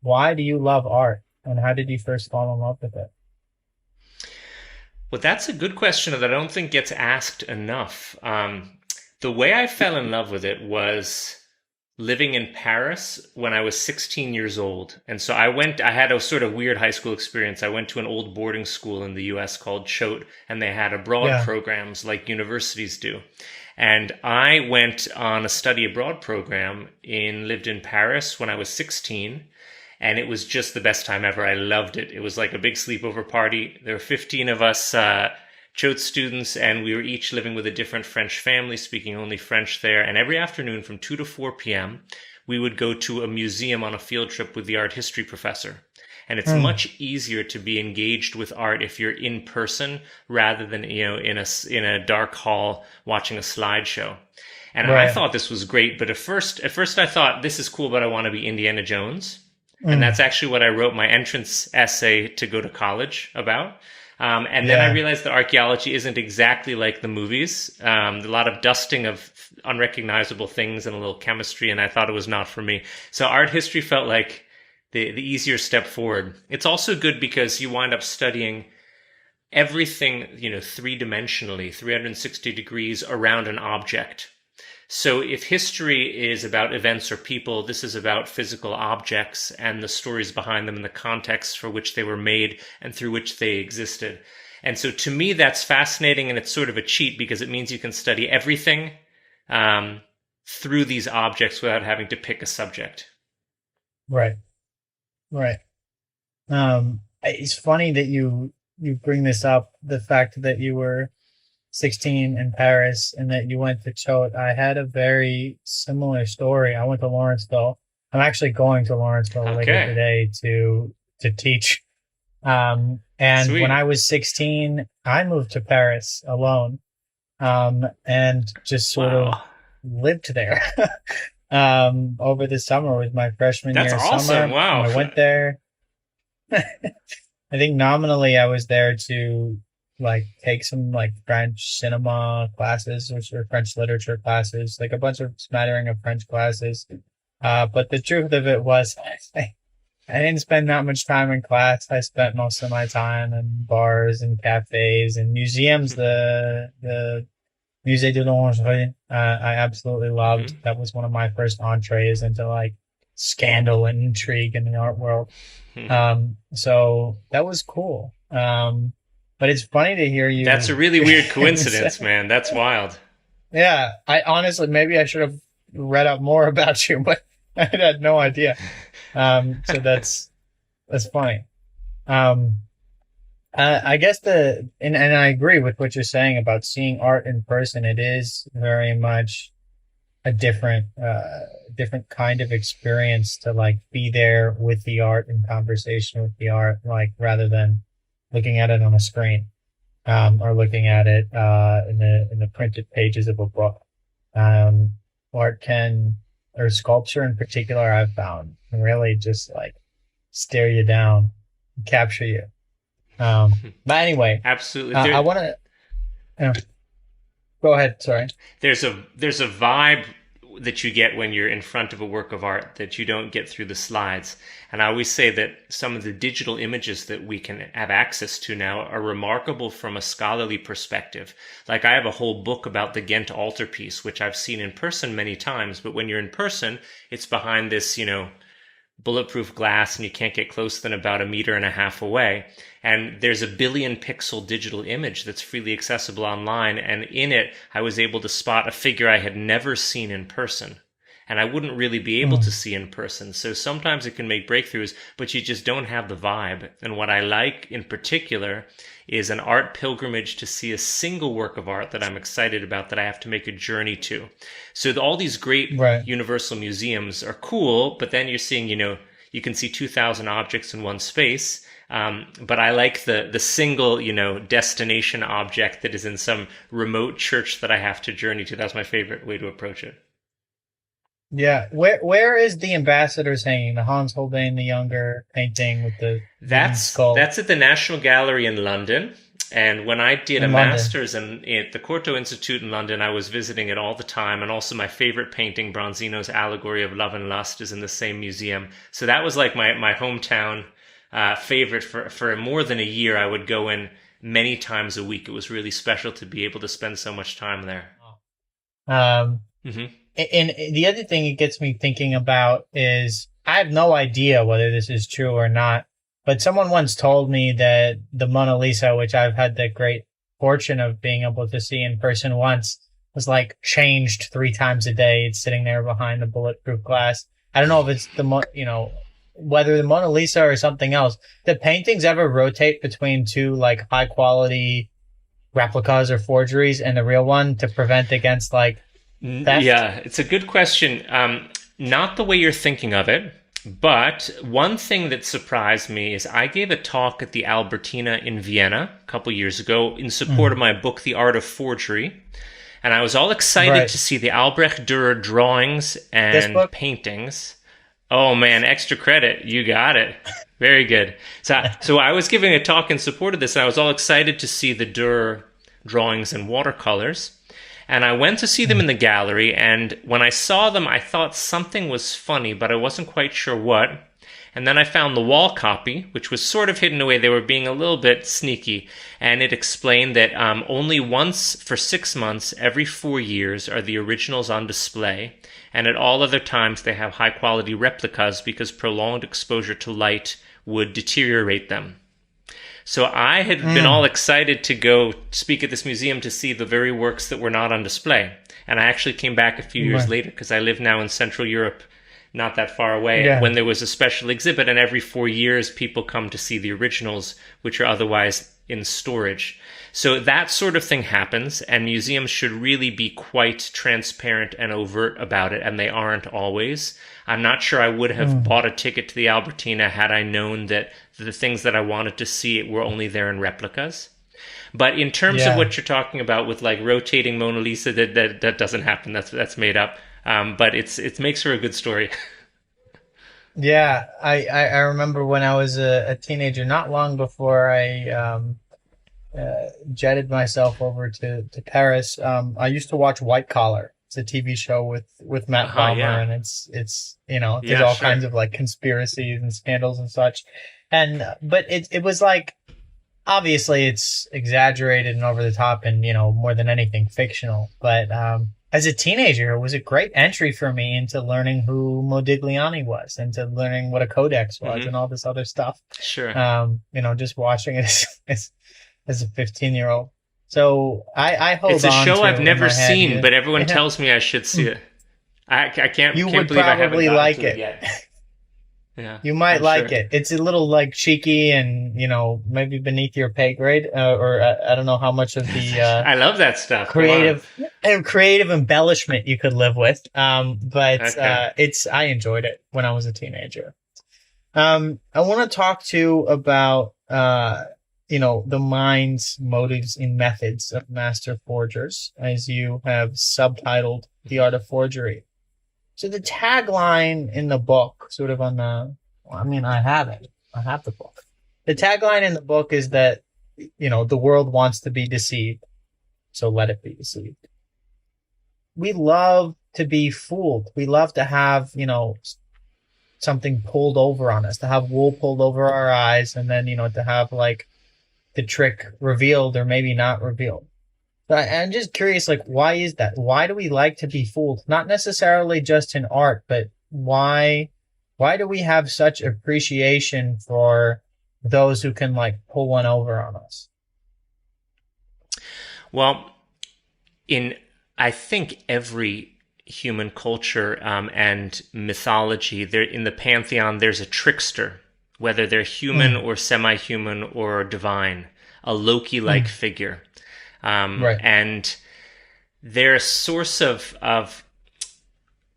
why do you love art, and how did you first fall in love with it? Well, that's a good question that I don't think gets asked enough. The way I fell in love with it was living in Paris when I was 16 years old. And so I had a sort of weird high school experience. I went to an old boarding school in the US called Choate, and they had abroad Yeah. programs like universities do. And I went on a study abroad program lived in Paris when I was 16, and it was just the best time ever. I loved it. It was like a big sleepover party. There were 15 of us Choate students, and we were each living with a different French family, speaking only French there. And every afternoon from 2 to 4 p.m., we would go to a museum on a field trip with the art history professor. And it's Mm, much easier to be engaged with art if you're in person rather than, in a dark hall watching a slideshow. And I right. thought this was great, but at first I thought this is cool, but I want to be Indiana Jones. And Mm, that's actually what I wrote my entrance essay to go to college about. And then I yeah. realized that archaeology isn't exactly like the movies. A lot of dusting of unrecognizable things and a little chemistry, and I thought it was not for me. So art history felt like the easier step forward. It's also good because you wind up studying everything, three dimensionally, 360 degrees around an object. So if history is about events or people, this is about physical objects and the stories behind them and the context for which they were made and through which they existed. And so to me, that's fascinating, and it's sort of a cheat because it means you can study everything um, through these objects without having to pick a subject. Right. Right. It's funny that you bring this up, the fact that you were 16 in Paris and that you went to Choate. I had a very similar story. I went to Lawrenceville. I'm actually going to Lawrenceville later Okay, today to teach. And when sweet. I was 16, I moved to Paris alone, and just sort of Wow. lived there. Over the summer was my freshman That's year awesome. summer. Wow. I went there. I think nominally I was there to like take some like French cinema classes or French literature classes, like a bunch of smattering of French classes. But the truth of it was I didn't spend that much time in class. I spent most of my time in bars and cafes and museums. The Musée de Lingerie, I absolutely loved. Hmm. That was one of my first entrees into like scandal and intrigue in the art world. So that was cool. But it's funny to hear That's a you. really weird coincidence, man. That's wild. Yeah, I honestly maybe I should have read up more about you, but I had no idea. So that's funny. Um, I guess and I agree with what you're saying about seeing art in person. It is very much a different kind of experience to like be there with the art in conversation with the art, like rather than looking at it on a screen, or looking at it in the printed pages of a book. Um, art can, or sculpture in particular, I've found can really just like stare you down, capture you. But anyway, Absolutely. I want to go ahead. Sorry. There's a vibe that you get when you're in front of a work of art that you don't get through the slides. And I always say that some of the digital images that we can have access to now are remarkable from a scholarly perspective. Like I have a whole book about the Ghent altarpiece, which I've seen in person many times, but when you're in person, it's behind this, bulletproof glass and you can't get close than about a meter and a half away. And there's a billion pixel digital image that's freely accessible online. And in it, I was able to spot a figure I had never seen in person. And I wouldn't really be able to Mm, see in person. So sometimes it can make breakthroughs, but you just don't have the vibe. And what I like in particular is an art pilgrimage to see a single work of art that I'm excited about that I have to make a journey to. So all these great right. universal museums are cool, but then you're seeing, you can see 2,000 objects in one space. But I like the single, destination object that is in some remote church that I have to journey to. That's my favorite way to approach it. Yeah. Where is the ambassadors hanging? The Hans Holbein the Younger painting with the wooden That's skull. that's at the National Gallery in London. And when I did a In London. master's at the Corto Institute in London, I was visiting it all the time. And also my favorite painting, Bronzino's Allegory of Love and Lust, is in the same museum. So that was like my hometown favorite for more than a year. I would go in many times a week. It was really special to be able to spend so much time there. Um, Mm-hmm. and the other thing it gets me thinking about is I have no idea whether this is true or not, but someone once told me that the Mona Lisa, which I've had the great fortune of being able to see in person once, was like changed 3 times a day. It's sitting there behind the bulletproof glass. I don't know if it's whether the Mona Lisa or something else. Do paintings ever rotate between two like high quality replicas or forgeries and the real one to prevent against like theft? Yeah, it's a good question. Not the way you're thinking of it, but one thing that surprised me is I gave a talk at the Albertina in Vienna a couple years ago in support of my book, The Art of Forgery. And I was all excited to see the Albrecht Dürer drawings and paintings. Oh man, extra credit. You got it. Very good. So I was giving a talk in support of this, and I was all excited to see the Dürer drawings and watercolors. And I went to see them in the gallery, and when I saw them, I thought something was funny, but I wasn't quite sure what. And then I found the wall copy, which was sort of hidden away. They were being a little bit sneaky. And it explained that only once for 6 months every 4 years are the originals on display. And at all other times they have high-quality replicas because prolonged exposure to light would deteriorate them. So I had been all excited to go speak at this museum to see the very works that were not on display. And I actually came back a few years later because I live now in Central Europe, not that far away, when there was a special exhibit, and every 4 years people come to see the originals, which are otherwise in storage. So that sort of thing happens, and museums should really be quite transparent and overt about it, and they aren't always. I'm not sure I would have bought a ticket to the Albertina had I known that the things that I wanted to see were only there in replicas. But in terms of what you're talking about with like rotating Mona Lisa, that doesn't happen. That's made up. But it makes for a good story. Yeah, I remember when I was a teenager, not long before I jetted myself over to Paris. I used to watch White Collar. It's a TV show with Matt Bomer, and it's there's all kinds of like conspiracies and scandals and such. But it was like, obviously it's exaggerated and over the top and more than anything fictional. But as a teenager, it was a great entry for me into learning who Modigliani was, and to learning what a codex was and all this other stuff. Sure. Just watching it as a 15-year-old. So I hold on. It's a show I've never seen, head. but everyone tells me I should see it. I can't. You can't would believe probably I haven't like it it. yet. Yeah, you might I'm like sure. it. It's a little like cheeky and maybe beneath your pay grade, or I don't know how much of the I love that stuff. creative embellishment you could live with. But Okay. I enjoyed it when I was a teenager. I want to talk too about the minds, motives, and methods of master forgers, as you have subtitled The Art of Forgery. So the tagline in the book, sort of I have it. I have the book. The tagline in the book is that, the world wants to be deceived, so let it be deceived. We love to be fooled. We love to have, something pulled over on us, to have wool pulled over our eyes, and then, to have like the trick revealed or maybe not revealed. But I'm just curious, like, why is that? Why do we like to be fooled? Not necessarily just in art, but why do we have such appreciation for those who can like pull one over on us? Well, I think every human culture and mythology, in the pantheon, there's a trickster, whether they're human or semi-human or divine, a Loki-like figure. And they're a source of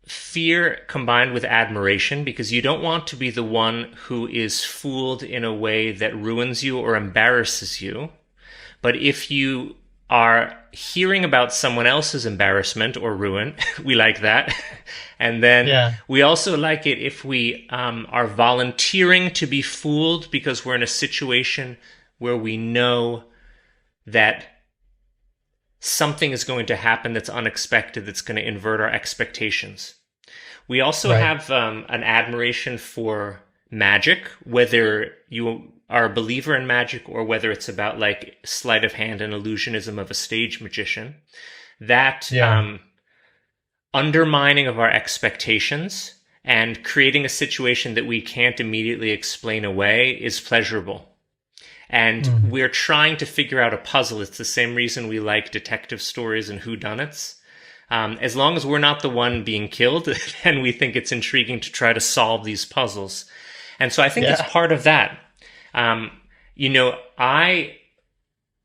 fear combined with admiration, because you don't want to be the one who is fooled in a way that ruins you or embarrasses you. But if you are hearing about someone else's embarrassment or ruin, we like that. And then we also like it if we are volunteering to be fooled because we're in a situation where we know that something is going to happen that's unexpected, that's going to invert our expectations. We also Right. have an admiration for magic, whether you are a believer in magic or whether it's about like sleight of hand and illusionism of a stage magician. That Yeah. undermining of our expectations and creating a situation that we can't immediately explain away is pleasurable. And we're trying to figure out a puzzle. It's the same reason we like detective stories and whodunits. As long as we're not the one being killed, then we think it's intriguing to try to solve these puzzles. And so I think it's part of that. You know, I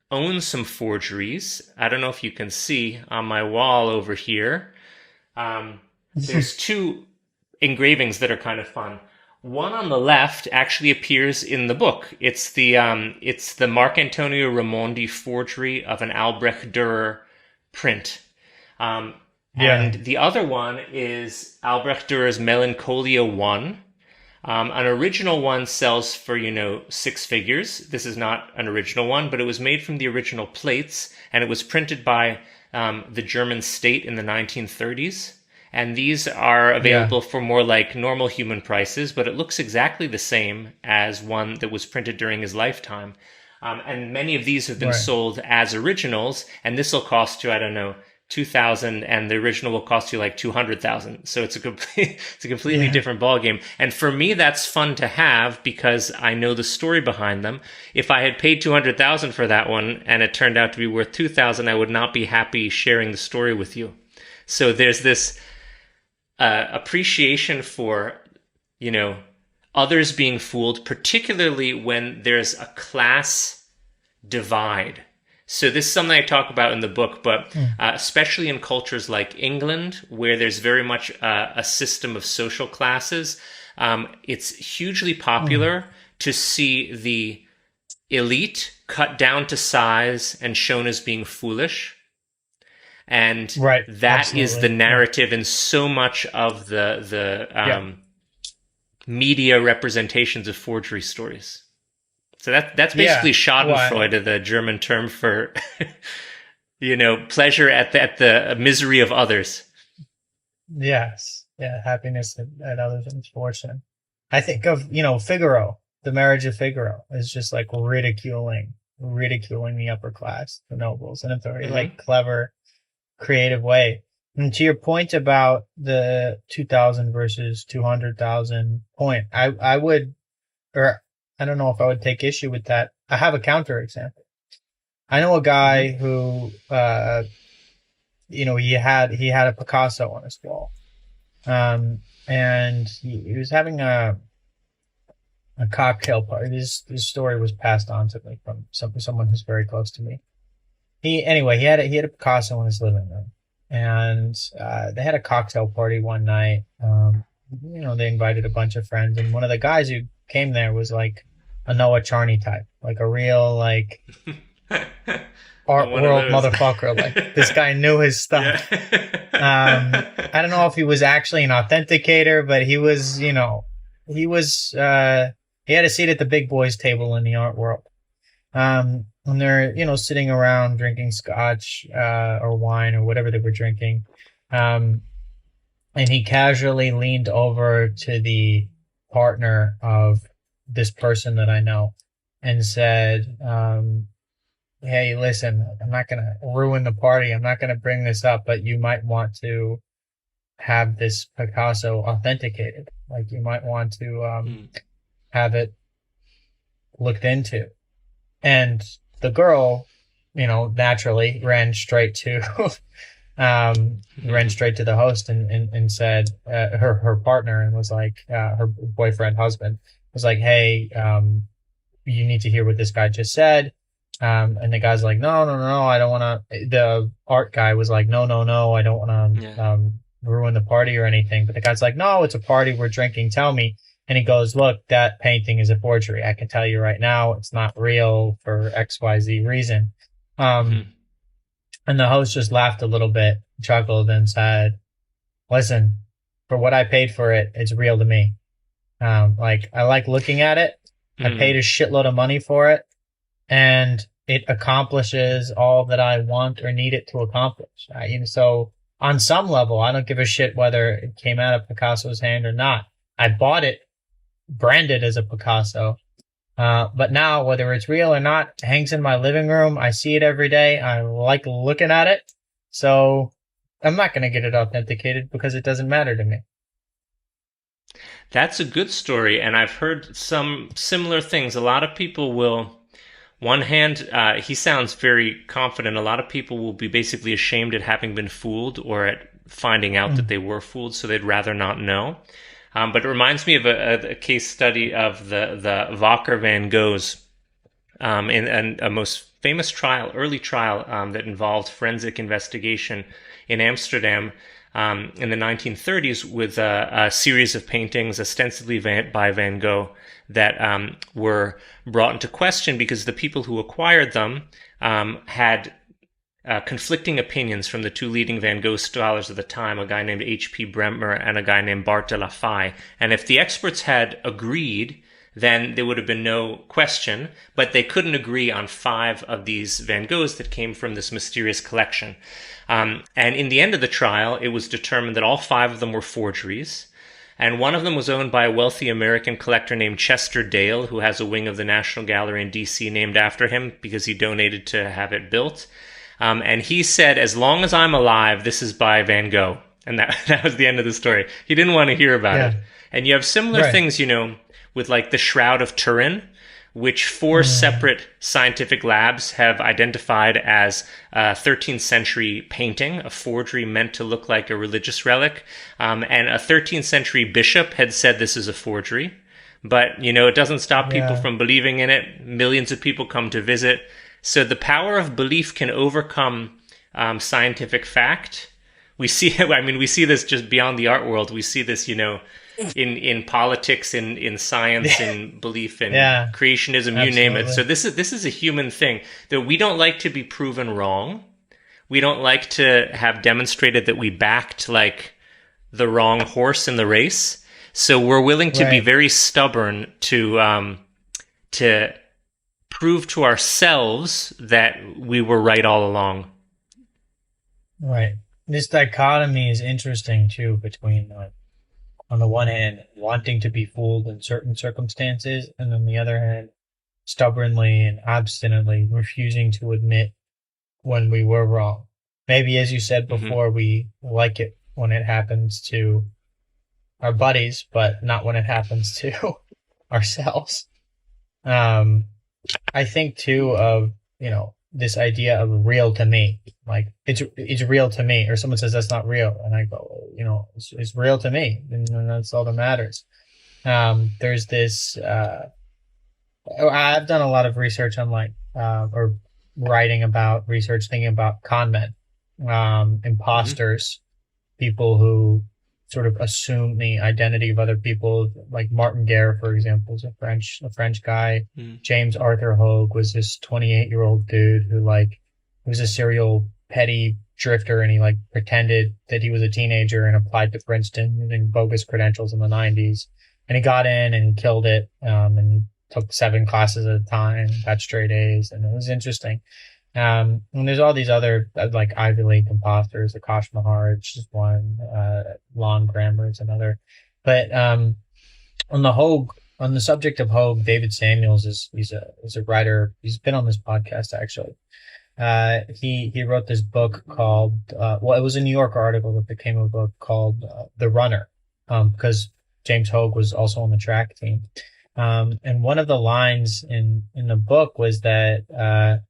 own some forgeries. I don't know if you can see on my wall over here. There's two engravings that are kind of fun. One on the left actually appears in the book. It's the Marc Antonio Raimondi forgery of an Albrecht Dürer print. And the other one is Albrecht Dürer's Melancholia 1. An original one sells for, 6 figures. This is not an original one, but it was made from the original plates, and it was printed by the German state in the 1930s. And these are available for more like normal human prices, but it looks exactly the same as one that was printed during his lifetime. And many of these have been sold as originals, and this will cost you, I don't know, 2,000, and the original will cost you like 200,000. So it's a completely different ballgame. And for me, that's fun to have because I know the story behind them. If I had paid 200,000 for that one and it turned out to be worth 2,000, I would not be happy sharing the story with you. So there's this appreciation for, others being fooled, particularly when there's a class divide. So this is something I talk about in the book, but especially in cultures like England, where there's very much a system of social classes, it's hugely popular to see the elite cut down to size and shown as being foolish. And that is the narrative in so much of the media representations of forgery stories. So that's basically Schadenfreude, the German term for, pleasure at the misery of others. Yes. Yeah. Happiness at others' misfortune. I think of, Figaro, the marriage of Figaro is just like ridiculing the upper class, the nobles, in a very like clever, creative way. And to your point about the 2,000 versus 200,000 point, I would, or I don't know if I would take issue with that. I have a counter example. I know a guy who, he had a Picasso on his wall. And he was having a cocktail party. This story was passed on to me from someone who's very close to me. He had a Picasso in his living room, and they had a cocktail party one night. They invited a bunch of friends, and one of the guys who came there was like a Noah Charney type, like a real like art world motherfucker. Like this guy knew his stuff. I don't know if he was actually an authenticator, but he was, he had a seat at the big boys table in the art world. When they're, sitting around drinking scotch, or wine or whatever they were drinking. And he casually leaned over to the partner of this person that I know and said, hey, listen, I'm not going to ruin the party. I'm not going to bring this up, but you might want to have this Picasso authenticated. Like you might want to, have it looked into. And the girl, naturally ran straight to the host and said, her partner, and was like, her boyfriend, husband, was like, hey, you need to hear what this guy just said. And the guy's like, no, I don't want to. The art guy was like, no, I don't want to ruin the party or anything. But the guy's like, no, it's a party, we're drinking, tell me. And he goes, look, that painting is a forgery. I can tell you right now, it's not real for XYZ reason. And the host just laughed a little bit, chuckled, and said, listen, for what I paid for it, it's real to me. I like looking at it. I paid a shitload of money for it. And it accomplishes all that I want or need it to accomplish. So on some level, I don't give a shit whether it came out of Picasso's hand or not. I bought it branded as a Picasso. But now, whether it's real or not, it hangs in my living room. I see it every day. I like looking at it. So I'm not going to get it authenticated because it doesn't matter to me. That's a good story, and I've heard some similar things. A lot of people will, one hand, he sounds very confident. A lot of people will be basically ashamed at having been fooled or at finding out that they were fooled, so they'd rather not know. But it reminds me of a case study of the Wakker Van Goghs in a most famous trial, early trial that involved forensic investigation in Amsterdam in the 1930s with a series of paintings ostensibly by Van Gogh that were brought into question because the people who acquired them had conflicting opinions from the two leading Van Gogh scholars of the time, a guy named H.P. Bremmer and a guy named Bart de la Faye. And if the experts had agreed, then there would have been no question, but they couldn't agree on 5 of these Van Goghs that came from this mysterious collection. And in the end of the trial, it was determined that all 5 of them were forgeries. And one of them was owned by a wealthy American collector named Chester Dale, who has a wing of the National Gallery in D.C. named after him because he donated to have it built. And he said, as long as I'm alive, this is by Van Gogh. And that was the end of the story. He didn't want to hear about it. And you have similar things, with like the Shroud of Turin, which 4 separate scientific labs have identified as a 13th century painting, a forgery meant to look like a religious relic. And a 13th century bishop had said this is a forgery. But, it doesn't stop people from believing in it. Millions of people come to visit. So the power of belief can overcome scientific fact. We see this just beyond the art world. We see this, in politics, in science, in belief, in creationism, you name it. So this is a human thing that we don't like to be proven wrong. We don't like to have demonstrated that we backed like the wrong horse in the race. So we're willing to be very stubborn to prove to ourselves that we were right all along. Right. This dichotomy is interesting too between, on the one hand, wanting to be fooled in certain circumstances, and on the other hand, stubbornly and obstinately refusing to admit when we were wrong. Maybe, as you said before, we like it when it happens to our buddies, but not when it happens to ourselves. I think too of, this idea of real to me, like it's real to me, or someone says that's not real. And I go, it's real to me. And that's all that matters. There's this, I've done a lot of research on or writing about thinking about con men, imposters, people who sort of assume the identity of other people, like Martin Guerre, for example, is a French guy. James Arthur Hogue was this 28-year-old dude who was a serial petty drifter, and he pretended that he was a teenager and applied to Princeton using bogus credentials in the 90s. And he got in and he killed it, and took 7 classes at a time, got straight A's, and it was interesting. And there's all these other Ivy League imposters, Akash Maharaj is one, Lon Grammer is another. But on the subject of Hogue, David Samuels he's a writer. He's been on this podcast actually. He wrote this book called it was a New York article that became a book called The Runner, because James Hogue was also on the track team. And one of the lines in the book was that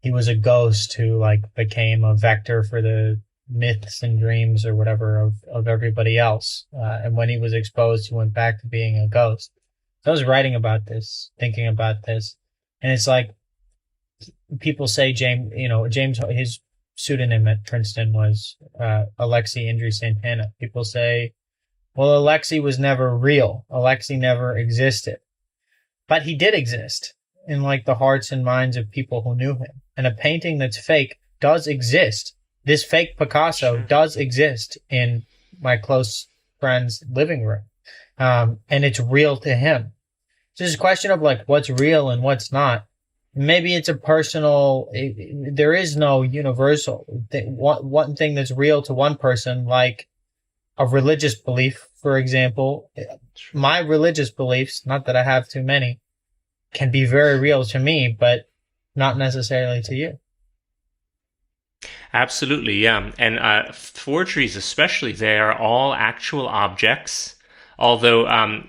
he was a ghost who became a vector for the myths and dreams or whatever of everybody else. And when he was exposed, he went back to being a ghost. So I was writing about this, thinking about this, and it's people say James, his pseudonym at Princeton was Alexi Indri Santana. People say, well, Alexi was never real. Alexi never existed. But he did exist in the hearts and minds of people who knew him. And a painting that's fake does exist. This fake Picasso does exist in my close friend's living room. And it's real to him. So it's a question of what's real and what's not. maybe it's a personal, there is no universal one thing that's real to one person, like a religious belief, for example. My religious beliefs, not that I have too many, can be very real to me, but not necessarily to you. Absolutely, yeah. And forgeries, especially, they are all actual objects. Although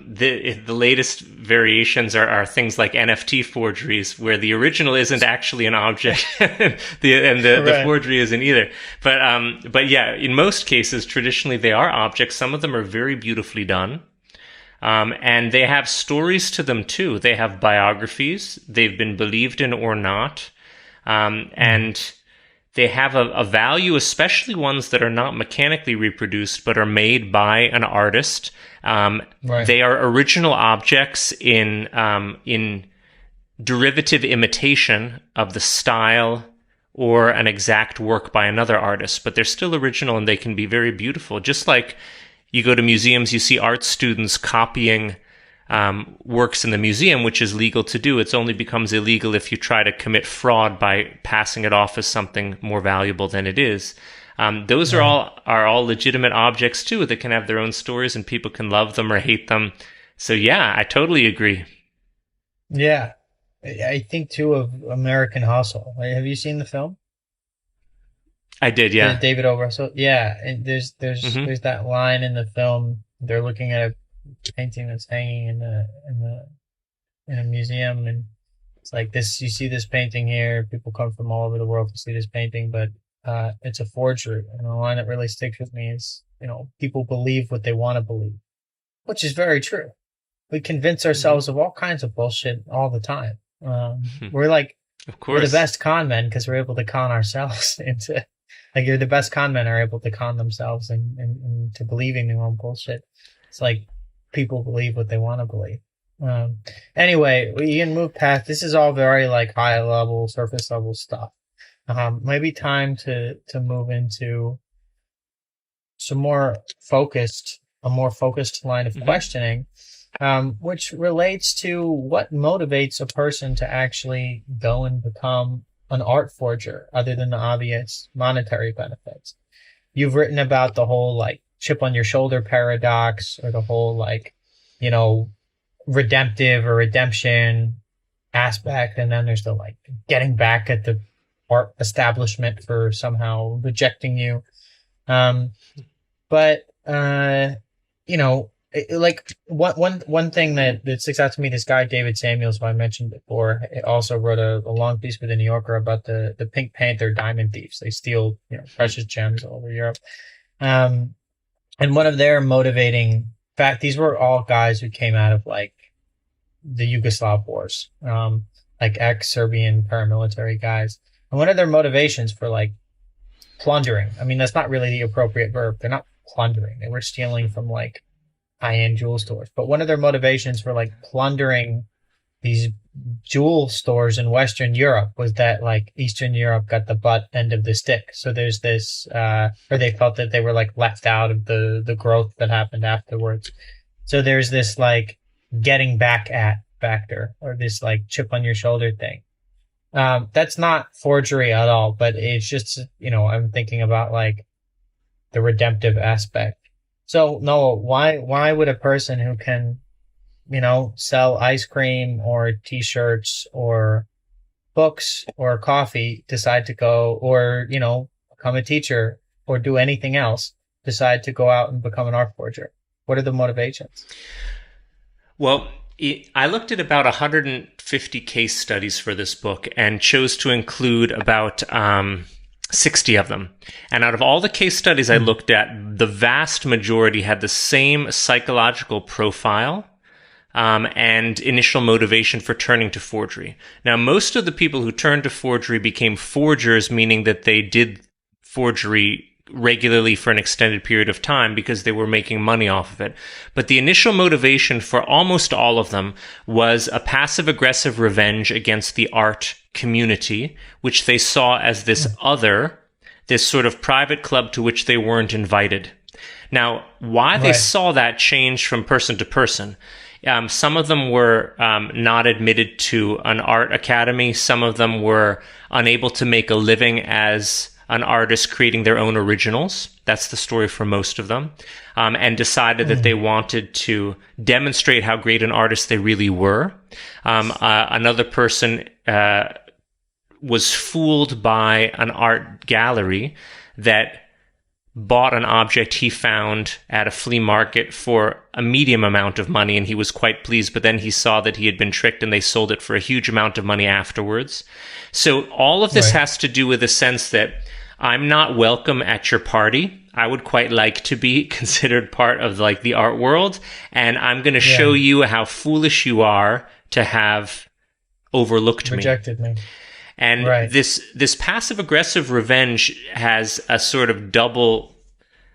the latest variations are things like NFT forgeries, where the original isn't actually an object, the forgery isn't either. But yeah, in most cases, traditionally they are objects. Some of them are very beautifully done. And they have stories to them too. They have biographies. They've been believed in or not. And they have a value, especially ones that are not mechanically reproduced, but are made by an artist. They are original objects in derivative imitation of the style or an exact work by another artist, but they're still original and they can be very beautiful. Just like you go to museums, you see art students copying works in the museum, which is legal to do. It only becomes illegal if you try to commit fraud by passing it off as something more valuable than it is. Those are all legitimate objects too that can have their own stories, and people can love them or hate them. So yeah, I totally agree. Yeah, I think too of American Hustle. Have you seen the film? I did, yeah. David O. Russell. Yeah, and there's that line in the film. They're looking at a painting that's hanging in a museum, and it's like this. You see this painting here. People come from all over the world to see this painting, but it's a forgery. And the line that really sticks with me is, people believe what they want to believe, which is very true. We convince ourselves of all kinds of bullshit all the time. We're like, of course, we're the best con men because we're able to con ourselves into, like, you're the best con men are able to con themselves into believing their own bullshit. It's like people believe what they want to believe. Anyway, we can move past. This is all very like high level, surface level stuff. Maybe time to move into a more focused line of questioning, which relates to what motivates a person to actually go and become an art forger, other than the obvious monetary benefits. You've written about the whole like chip on your shoulder paradox, or the whole like, redemptive or redemption aspect, and then there's the like getting back at the art establishment for somehow rejecting you. But like one thing that sticks out to me, this guy David Samuels, who I mentioned before, also wrote a long piece for the New Yorker about the Pink Panther diamond thieves. They steal precious gems all over Europe. And one of their motivating fact, these were all guys who came out of like the Yugoslav wars, like ex-Serbian paramilitary guys. And one of their motivations for like plundering, I mean, that's not really the appropriate verb. They're not plundering. They were stealing from like high-end jewel stores. But one of their motivations for like plundering these jewel stores in Western Europe was that like Eastern Europe got the butt end of the stick. So there's this, or they felt that they were like left out of the growth that happened afterwards. So there's this like getting back at factor, or this like chip on your shoulder thing. That's not forgery at all, but it's just, I'm thinking about like the redemptive aspect. So Noah, why would a person who can, sell ice cream or t-shirts or books or coffee decide to go, or, become a teacher or do anything else, decide to go out and become an art forger? What are the motivations? Well, I looked at about 150 case studies for this book and chose to include about 60 of them. And out of all the case studies I looked at, the vast majority had the same psychological profile and initial motivation for turning to forgery. Now, most of the people who turned to forgery became forgers, meaning that they did forgery regularly for an extended period of time because they were making money off of it. But the initial motivation for almost all of them was a passive-aggressive revenge against the art community, which they saw as this sort of private club to which they weren't invited. Now, why they saw that change from person to person Some of them were not admitted to an art academy. Some of them were unable to make a living as an artist creating their own originals. That's the story for most of them. And decided that they wanted to demonstrate how great an artist they really were. Another person was fooled by an art gallery that bought an object he found at a flea market for a medium amount of money, and he was quite pleased, but then he saw that he had been tricked and they sold it for a huge amount of money afterwards. So all of this has to do with the sense that I'm not welcome at your party. I would quite like to be considered part of like the art world, and I'm going to show you how foolish you are to have overlooked rejected me. And this passive aggressive revenge has a sort of double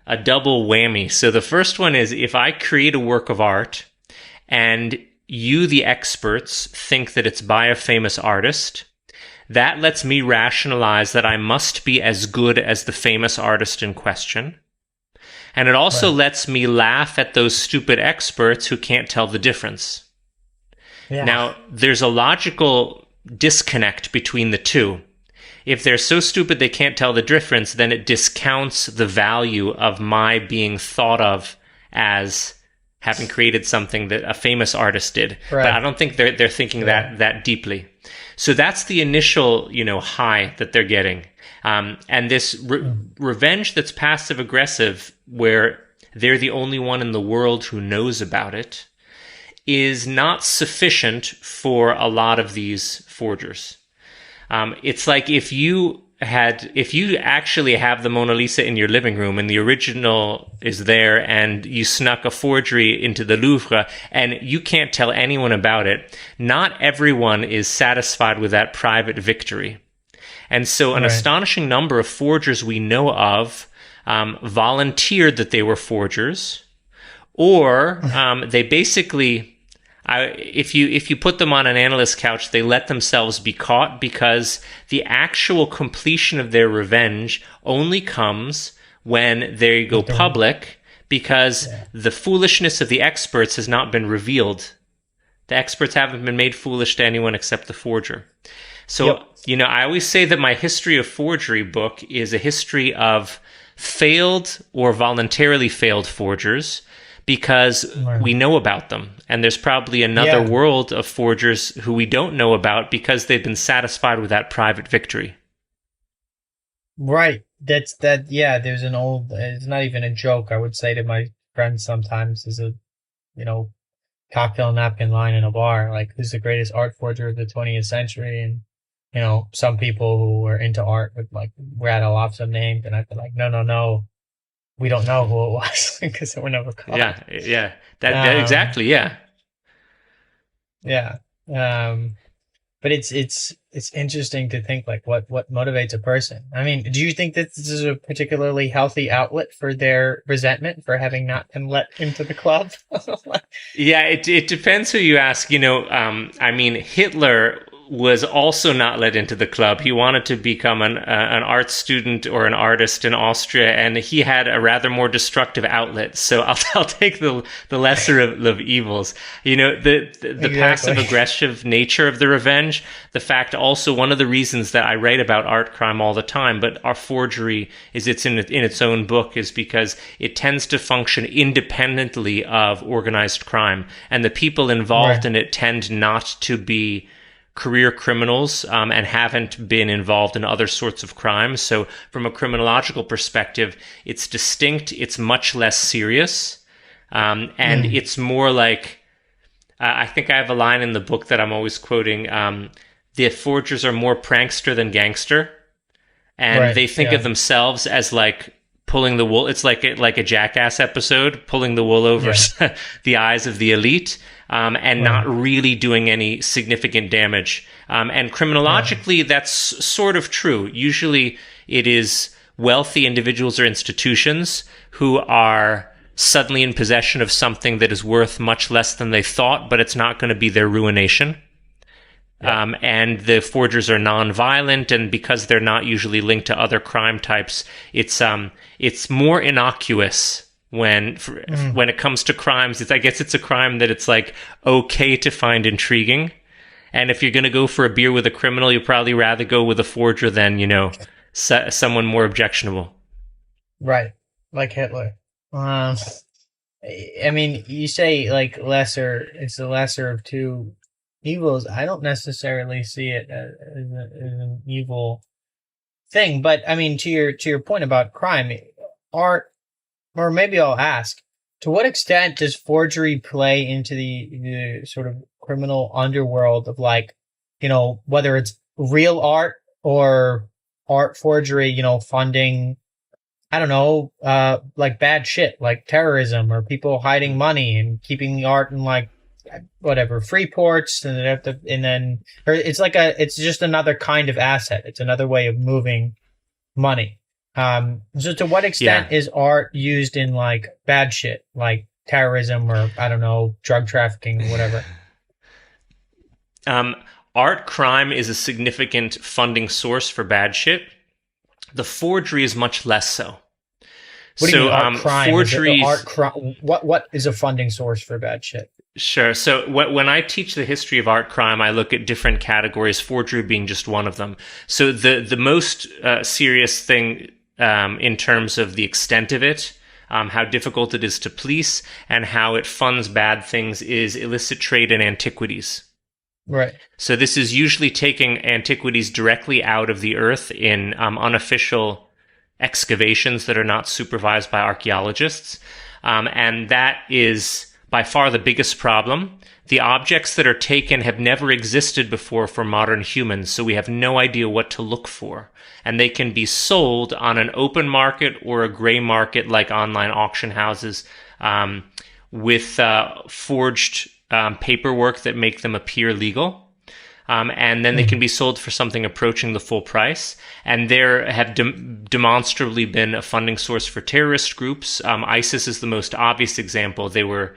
whammy. So the first one is, if I create a work of art and you, the experts, think that it's by a famous artist, that lets me rationalize that I must be as good as the famous artist in question. And it also lets me laugh at those stupid experts who can't tell the difference. Yeah. Now, there's a logical disconnect between the two. If they're so stupid they can't tell the difference, then it discounts the value of my being thought of as having created something that a famous artist did. But I don't think they're thinking that deeply. So that's the initial, high that they're getting. And this revenge that's passive aggressive, where they're the only one in the world who knows about it, is not sufficient for a lot of these forgers. It's like if you actually have the Mona Lisa in your living room and the original is there, and you snuck a forgery into the Louvre and you can't tell anyone about it, not everyone is satisfied with that private victory. And so an astonishing number of forgers we know of volunteered that they were forgers, or they basically, if you put them on an analyst's couch, they let themselves be caught, because the actual completion of their revenge only comes when they go public, because the foolishness of the experts has not been revealed. The experts haven't been made foolish to anyone except the forger. So, I always say that my History of Forgery book is a history of failed or voluntarily failed forgers, because we know about them. And there's probably another world of forgers who we don't know about because they've been satisfied with that private victory. Right. There's an old, it's not even a joke, I would say to my friends sometimes, is a, cocktail napkin line in a bar, like, who's the greatest art forger of the 20th century? And, some people who were into art would like rattle off some names, and I'd be like, no. We don't know who it was because they were never caught. Yeah. That exactly, yeah. Yeah. But it's interesting to think, like, what motivates a person. I mean, do you think that this is a particularly healthy outlet for their resentment for having not been let into the club? Yeah, it depends who you ask. Hitler was also not let into the club. He wanted to become an art student or an artist in Austria, and he had a rather more destructive outlet. So I'll take the lesser of evils. The passive aggressive nature of the revenge. The fact also, one of the reasons that I write about art crime all the time, but our forgery is in its own book, is because it tends to function independently of organized crime, and the people involved in it tend not to be career criminals and haven't been involved in other sorts of crimes. So from a criminological perspective, it's distinct, it's much less serious, and it's more like, I think I have a line in the book that I'm always quoting, the forgers are more prankster than gangster, and they think of themselves as like pulling the wool. It's like a Jackass episode, pulling the wool over the eyes of the elite. And not really doing any significant damage. And criminologically, that's sort of true. Usually it is wealthy individuals or institutions who are suddenly in possession of something that is worth much less than they thought, but it's not going to be their ruination. And the forgers are non-violent, and because they're not usually linked to other crime types, it's more innocuous when it comes to crimes. I guess it's a crime that it's like okay to find intriguing. And if you're going to go for a beer with a criminal, you'd probably rather go with a forger than, someone more objectionable. Right. Like Hitler. I mean, you say like it's the lesser of two evils. I don't necessarily see it as an evil thing, but I mean, to your point about crime, art, or maybe I'll ask, to what extent does forgery play into the sort of criminal underworld of, like, whether it's real art or art forgery, funding, I don't know, like bad shit, like terrorism or people hiding money and keeping the art in, like, whatever, free ports, and it's just another kind of asset. It's another way of moving money. So to what extent is art used in, like, bad shit, like terrorism or, I don't know, drug trafficking or whatever? Art crime is a significant funding source for bad shit. The forgery is much less so. What do you mean art crime? Forgery. What is a funding source for bad shit? Sure. So when I teach the history of art crime, I look at different categories, forgery being just one of them. So the most serious thing in terms of the extent of it, how difficult it is to police, and how it funds bad things is illicit trade in antiquities. Right. So this is usually taking antiquities directly out of the earth in unofficial excavations that are not supervised by archaeologists. And that is by far the biggest problem. The objects that are taken have never existed before for modern humans, so we have no idea what to look for. And they can be sold on an open market or a gray market, like online auction houses, with forged paperwork that make them appear legal. And then they can be sold for something approaching the full price. And there have demonstrably been a funding source for terrorist groups. ISIS is the most obvious example. They were,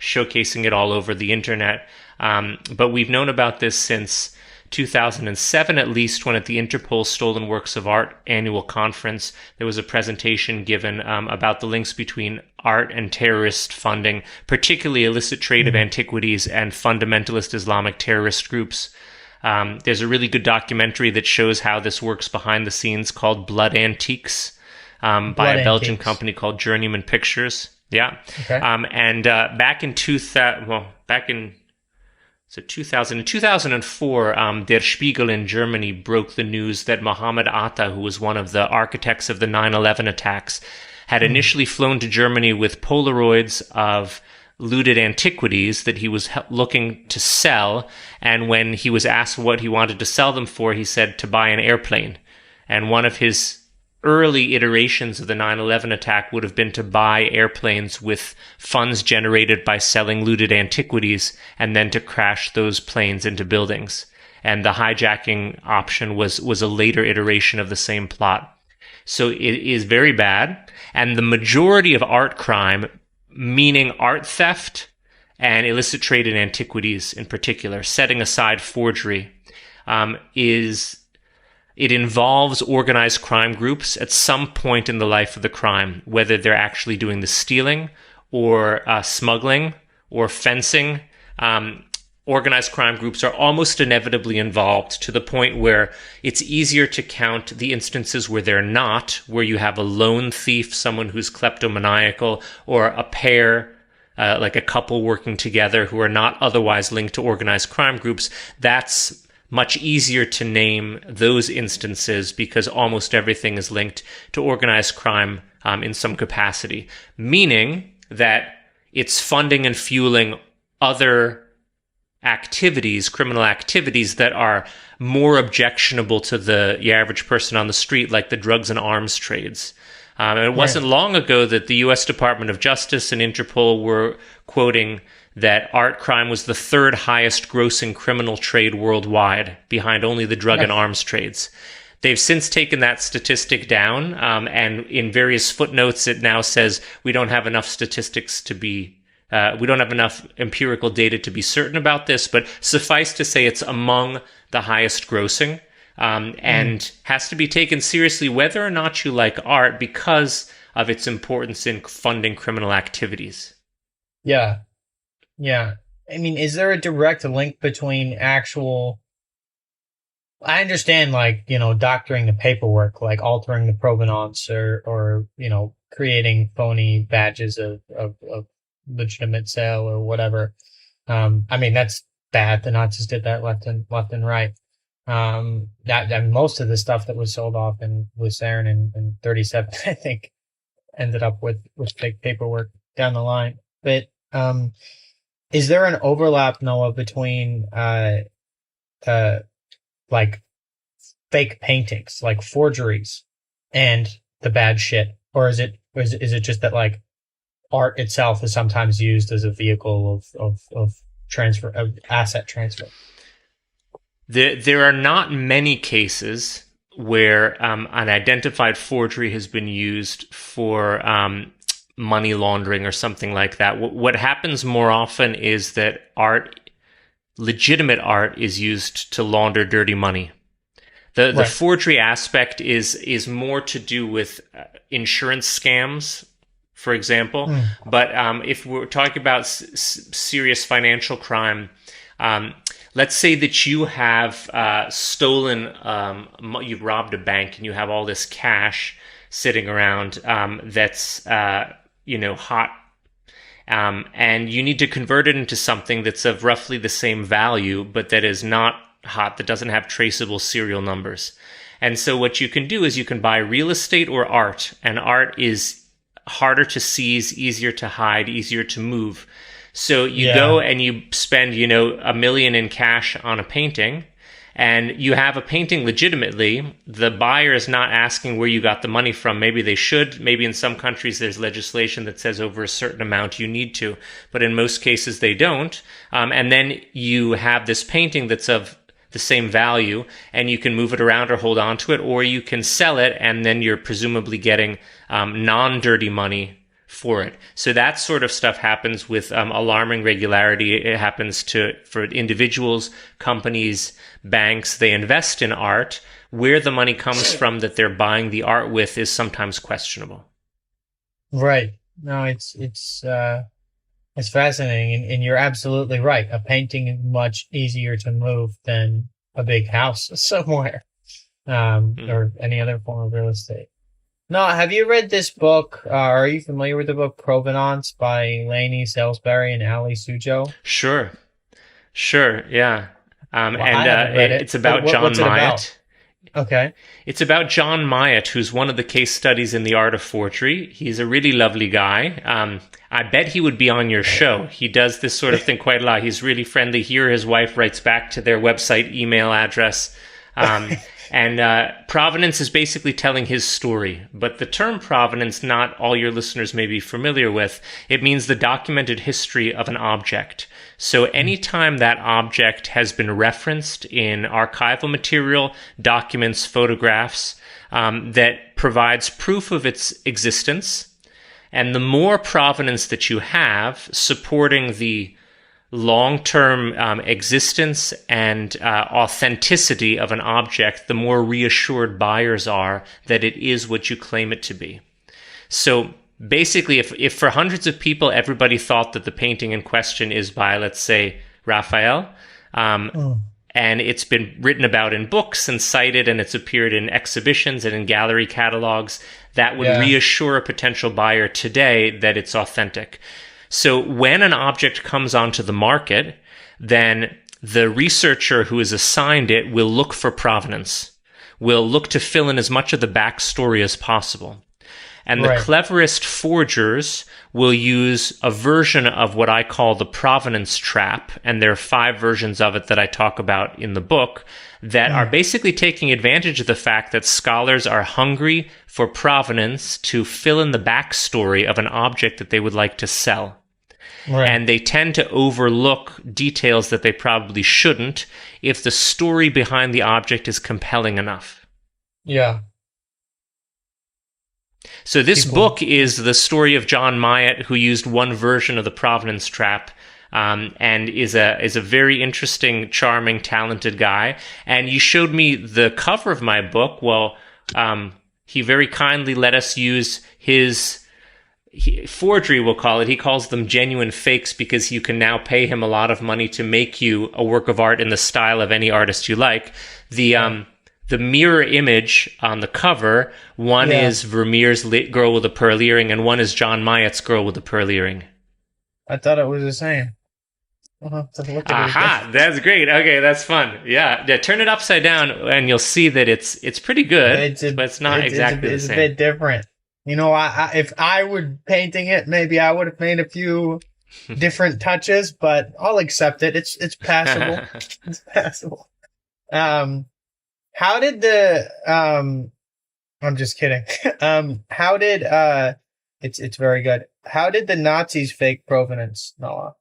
showcasing it all over the internet. But we've known about this since 2007, at least, when at the Interpol Stolen Works of Art annual conference, there was a presentation given about the links between art and terrorist funding, particularly illicit trade of antiquities and fundamentalist Islamic terrorist groups. There's a really good documentary that shows how this works behind the scenes called Blood Antiques by a Belgian company called Journeyman Pictures. Yeah. Okay. And back in 2004, Der Spiegel in Germany broke the news that Mohammed Atta, who was one of the architects of the 9/11 attacks, had initially flown to Germany with Polaroids of looted antiquities that he was looking to sell. And when he was asked what he wanted to sell them for, he said to buy an airplane. And one of his early iterations of the 9/11 attack would have been to buy airplanes with funds generated by selling looted antiquities and then to crash those planes into buildings. And the hijacking option was a later iteration of the same plot. So it is very bad. And the majority of art crime, meaning art theft and illicit trade in antiquities in particular, setting aside forgery, it involves organized crime groups at some point in the life of the crime, whether they're actually doing the stealing or smuggling or fencing. Organized crime groups are almost inevitably involved, to the point where it's easier to count the instances where they're not, where you have a lone thief, someone who's kleptomaniacal, or a pair, like a couple working together who are not otherwise linked to organized crime groups. That's much easier to name those instances because almost everything is linked to organized crime in some capacity, meaning that it's funding and fueling other activities, criminal activities that are more objectionable to the average person on the street, like the drugs and arms trades. And it wasn't long ago that the U.S. Department of Justice and Interpol were quoting that art crime was the third highest grossing criminal trade worldwide, behind only the drug and arms trades. They've since taken that statistic down, and in various footnotes it now says we don't have enough statistics to be we don't have enough empirical data to be certain about this, but suffice to say it's among the highest grossing, and has to be taken seriously whether or not you like art, because of its importance in funding criminal activities. Yeah. Yeah. I mean, is there a direct link between actual... I understand, like, doctoring the paperwork, like altering the provenance or creating phony badges of legitimate sale or whatever. I mean, that's bad. The Nazis did that left and right. That most of the stuff that was sold off in Lucerne in 37, I think, ended up with fake paperwork down the line. But is there an overlap, Noah, between like fake paintings, like forgeries, and the bad shit, or is it just that like art itself is sometimes used as a vehicle of transfer, of asset transfer? There are not many cases where an identified forgery has been used for money laundering or something like that. What happens more often is that legitimate art is used to launder dirty money. The forgery aspect is more to do with insurance scams, for example. But if we're talking about serious financial crime, let's say that you have you've robbed a bank and you have all this cash sitting around that's hot. And you need to convert it into something that's of roughly the same value, but that is not hot, that doesn't have traceable serial numbers. And so what you can do is you can buy real estate or art, and art is harder to seize, easier to hide, easier to move. So you go and you spend, $1 million in cash on a painting, and you have a painting legitimately. The buyer is not asking where you got the money from. Maybe they should. Maybe in some countries there's legislation that says over a certain amount you need to, but in most cases they don't. And then you have this painting that's of the same value, and you can move it around or hold on to it, or you can sell it, and then you're presumably getting non-dirty money for it. So that sort of stuff happens with alarming regularity. It happens for individuals, companies, banks. They invest in art. Where the money comes from that they're buying the art with is sometimes questionable. Right. No, it's fascinating, and you're absolutely right. A painting is much easier to move than a big house somewhere, or any other form of real estate. No, have you read this book? Are you familiar with the book Provenance by Lainey Salisbury and Ali Sujo? Sure, yeah. Well, it's about John Myatt. Okay. It's about John Myatt, who's one of the case studies in the art of forgery. He's a really lovely guy. I bet he would be on your show. He does this sort of thing quite a lot. He's really friendly. Here, his wife writes back to their website email address. And provenance is basically telling his story. But the term provenance, not all your listeners may be familiar with. It means the documented history of an object. So anytime that object has been referenced in archival material, documents, photographs, that provides proof of its existence, and the more provenance that you have supporting the long-term existence and authenticity of an object, the more reassured buyers are that it is what you claim it to be. So basically, if for hundreds of people, everybody thought that the painting in question is by, let's say, Raphael, and it's been written about in books and cited, and it's appeared in exhibitions and in gallery catalogs, that would reassure a potential buyer today that it's authentic. So when an object comes onto the market, then the researcher who is assigned it will look for provenance, will look to fill in as much of the backstory as possible. And the cleverest forgers will use a version of what I call the provenance trap, and there are 5 versions of it that I talk about in the book, that are basically taking advantage of the fact that scholars are hungry for provenance to fill in the backstory of an object that they would like to sell. Right. And they tend to overlook details that they probably shouldn't if the story behind the object is compelling enough. Yeah. So this book is the story of John Myatt, who used one version of the provenance trap, and is a very interesting, charming, talented guy. And you showed me the cover of my book. Well, he very kindly let us use his forgery, we'll call it. He calls them genuine fakes because you can now pay him a lot of money to make you a work of art in the style of any artist you like. The mirror image on the cover, one is Vermeer's girl with a pearl earring, and one is John Myatt's girl with a pearl earring. I thought it was the same. Aha, that's great. Okay, that's fun. Yeah, turn it upside down, and you'll see that it's pretty good, but it's not exactly the same. It's a bit different. You know, if I were painting it, maybe I would have made a few different touches, but I'll accept it. It's passable. It's passable. How did the I'm just kidding. How did it's very good. How did the Nazis fake Provenance, Noah?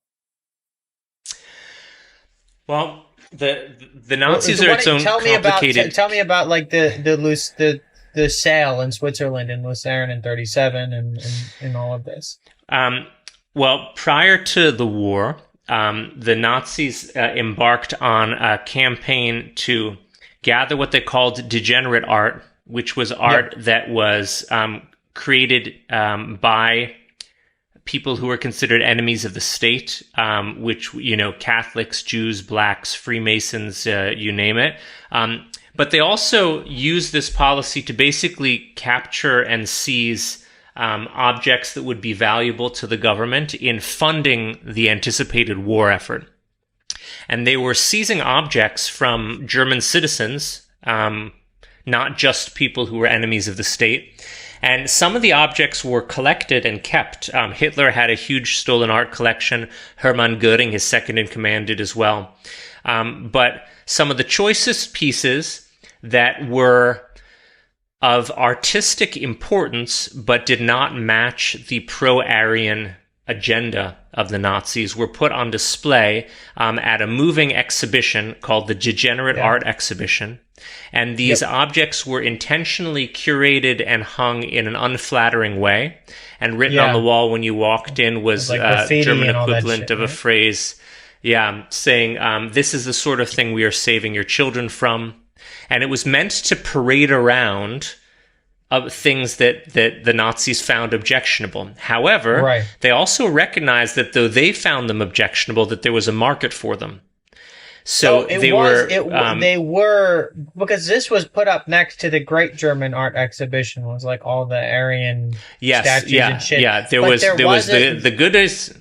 Well, the Nazis are its own complicated. Tell me about like the sale in Switzerland in Lucerne in 1937 and all of this. Well, prior to the war, the Nazis embarked on a campaign to gather what they called degenerate art, which was art that was created by people who were considered enemies of the state, which, you know, Catholics, Jews, blacks, Freemasons, you name it. But they also used this policy to basically capture and seize objects that would be valuable to the government in funding the anticipated war effort. And they were seizing objects from German citizens, not just people who were enemies of the state. And some of the objects were collected and kept. Hitler had a huge stolen art collection. Hermann Göring, his second in command, did as well. But some of the choicest pieces that were of artistic importance but did not match the pro-Aryan agenda of the Nazis were put on display at a moving exhibition called the Degenerate Art Exhibition. And these objects were intentionally curated and hung in an unflattering way. And written on the wall when you walked in was like German equivalent of a phrase, saying, this is the sort of thing we are saving your children from. And it was meant to parade around things that the Nazis found objectionable. However, they also recognized that though they found them objectionable, that there was a market for them. So they were because this was put up next to the Great German Art Exhibition, was like all the Aryan statues and shit. Yeah, there was the good is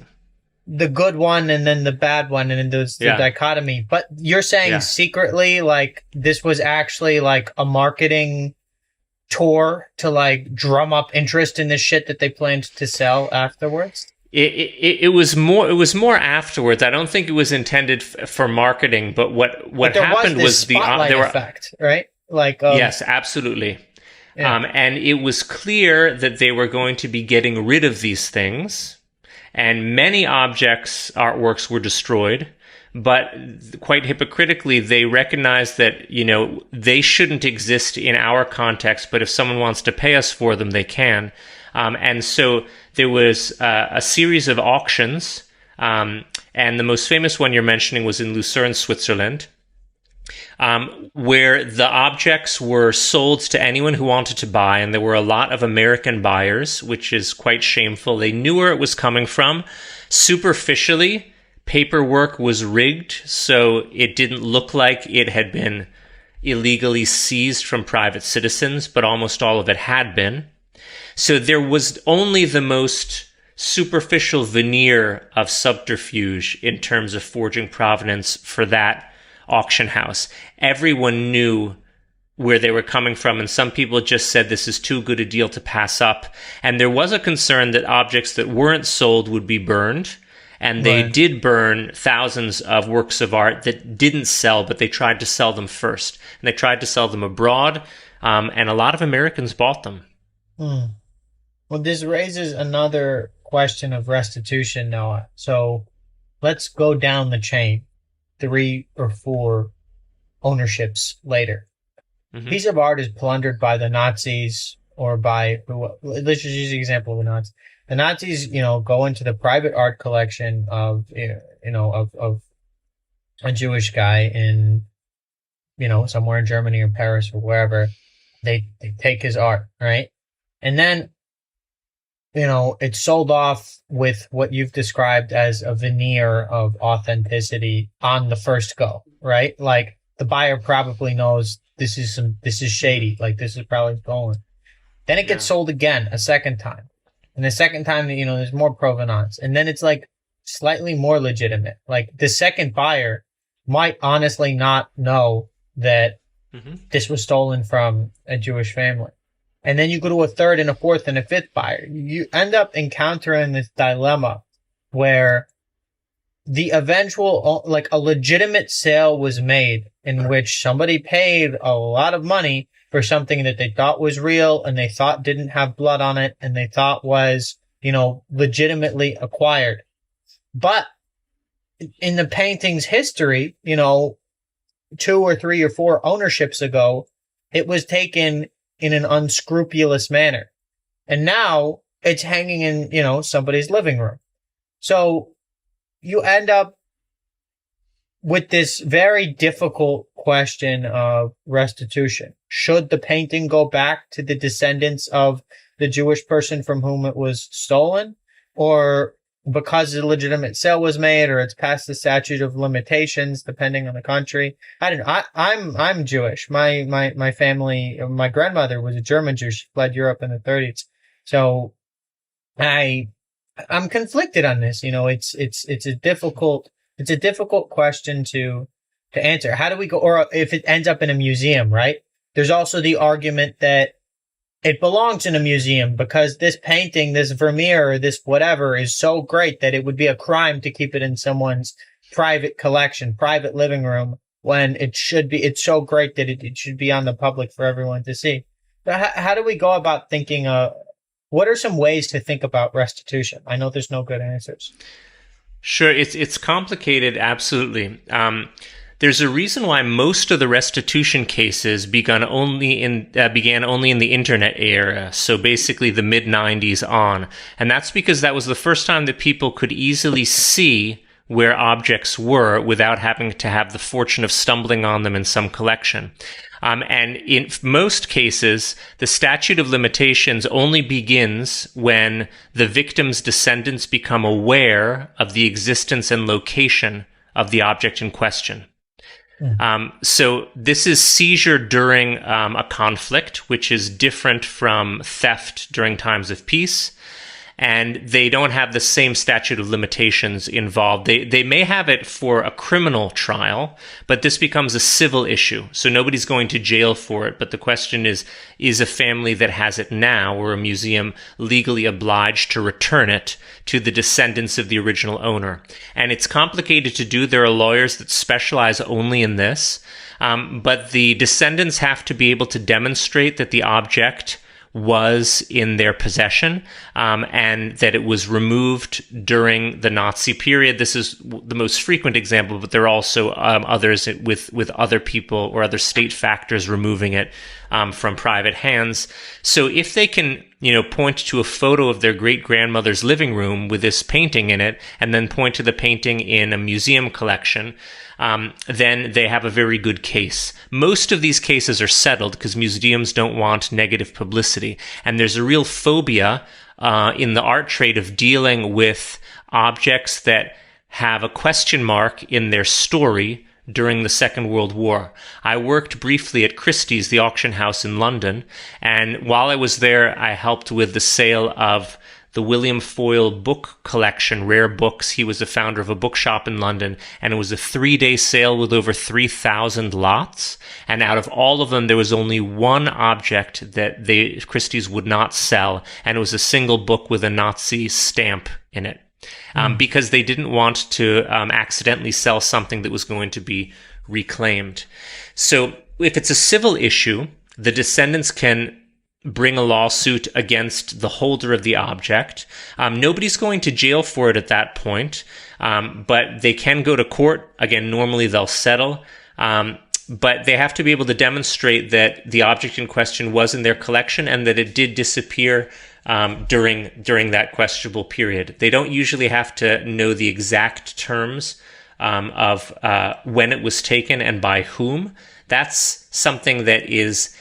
the good one and then the bad one, and then there's the dichotomy. But you're saying secretly, like, this was actually like a marketing tour to like drum up interest in this shit that they planned to sell afterwards? It was more afterwards. I don't think it was intended for marketing, but what happened was the effect, right? Like yes, absolutely. And it was clear that they were going to be getting rid of these things, and many artworks were destroyed. But quite hypocritically, they recognized that, you know, they shouldn't exist in our context, but if someone wants to pay us for them, they can. And so there was a series of auctions, and the most famous one you're mentioning was in Lucerne, Switzerland, where the objects were sold to anyone who wanted to buy, and there were a lot of American buyers, which is quite shameful. They knew where it was coming from. Superficially, paperwork was rigged, so it didn't look like it had been illegally seized from private citizens, but almost all of it had been. So there was only the most superficial veneer of subterfuge in terms of forging provenance for that auction house. Everyone knew where they were coming from, and some people just said this is too good a deal to pass up. And there was a concern that objects that weren't sold would be burned, and they did burn thousands of works of art that didn't sell, but they tried to sell them first. And they tried to sell them abroad, and a lot of Americans bought them. Well, this raises another question of restitution, Noah. So let's go down the chain 3 or 4 ownerships later. Piece of art is plundered by the Nazis or by, let's just use the example of the Nazis. The Nazis, you know, go into the private art collection of a Jewish guy in, you know, somewhere in Germany or Paris or wherever. they take his art, right? And then, it's sold off with what you've described as a veneer of authenticity on the first go, right? Like the buyer probably knows this is shady, like this is probably stolen. Then it gets sold again a second time. And the second time, there's more provenance. And then it's like slightly more legitimate. Like the second buyer might honestly not know that this was stolen from a Jewish family. And then you go to a third and a fourth and a fifth buyer. You end up encountering this dilemma where the eventual, like a legitimate sale was made in which somebody paid a lot of money for something that they thought was real and they thought didn't have blood on it and they thought was, legitimately acquired. But in the painting's history, 2 or 3 or 4 ownerships ago, it was taken in an unscrupulous manner. And now it's hanging in, somebody's living room. So you end up with this very difficult question of restitution. Should the painting go back to the descendants of the Jewish person from whom it was stolen? Or because a legitimate sale was made, or it's past the statute of limitations, depending on the country? I don't know. I'm Jewish. My family, my grandmother was a German Jew. She fled Europe in the 30s. So I'm conflicted on this. It's a difficult question to answer. How do we go, or if it ends up in a museum, right? There's also the argument that it belongs in a museum because this painting, this Vermeer, or this whatever is so great that it would be a crime to keep it in someone's private collection, private living room, when it's so great that it should be on the public for everyone to see. So how do we go about thinking, what are some ways to think about restitution? I know there's no good answers. Sure, it's complicated, absolutely. There's a reason why most of the restitution cases began only in the internet era, so basically the mid-90s on. And that's because that was the first time that people could easily see where objects were without having to have the fortune of stumbling on them in some collection. And in most cases, the statute of limitations only begins when the victim's descendants become aware of the existence and location of the object in question. So this is seizure during a conflict, which is different from theft during times of peace. And they don't have the same statute of limitations involved. They may have it for a criminal trial, but this becomes a civil issue. So nobody's going to jail for it. But the question is a family that has it now, or a museum, legally obliged to return it to the descendants of the original owner? And it's complicated to do. There are lawyers that specialize only in this. But the descendants have to be able to demonstrate that the object was in their possession, and that it was removed during the Nazi period. This is the most frequent example, but there are also others with other people or other state factors removing it from private hands. So if they can, point to a photo of their great-grandmother's living room with this painting in it, and then point to the painting in a museum collection, then they have a very good case. Most of these cases are settled because museums don't want negative publicity. And there's a real phobia in the art trade of dealing with objects that have a question mark in their story during the Second World War. I worked briefly at Christie's, the auction house in London, and while I was there, I helped with the sale of the William Foyle book collection, rare books. He was the founder of a bookshop in London, and it was a 3-day sale with over 3,000 lots. And out of all of them, there was only one object that Christie's would not sell, and it was a single book with a Nazi stamp in it. Because they didn't want to accidentally sell something that was going to be reclaimed. So if it's a civil issue, the descendants can bring a lawsuit against the holder of the object. Nobody's going to jail for it at that point, but they can go to court. Again, normally they'll settle, but they have to be able to demonstrate that the object in question was in their collection and that it did disappear during that questionable period. They don't usually have to know the exact terms of when it was taken and by whom. That's something that is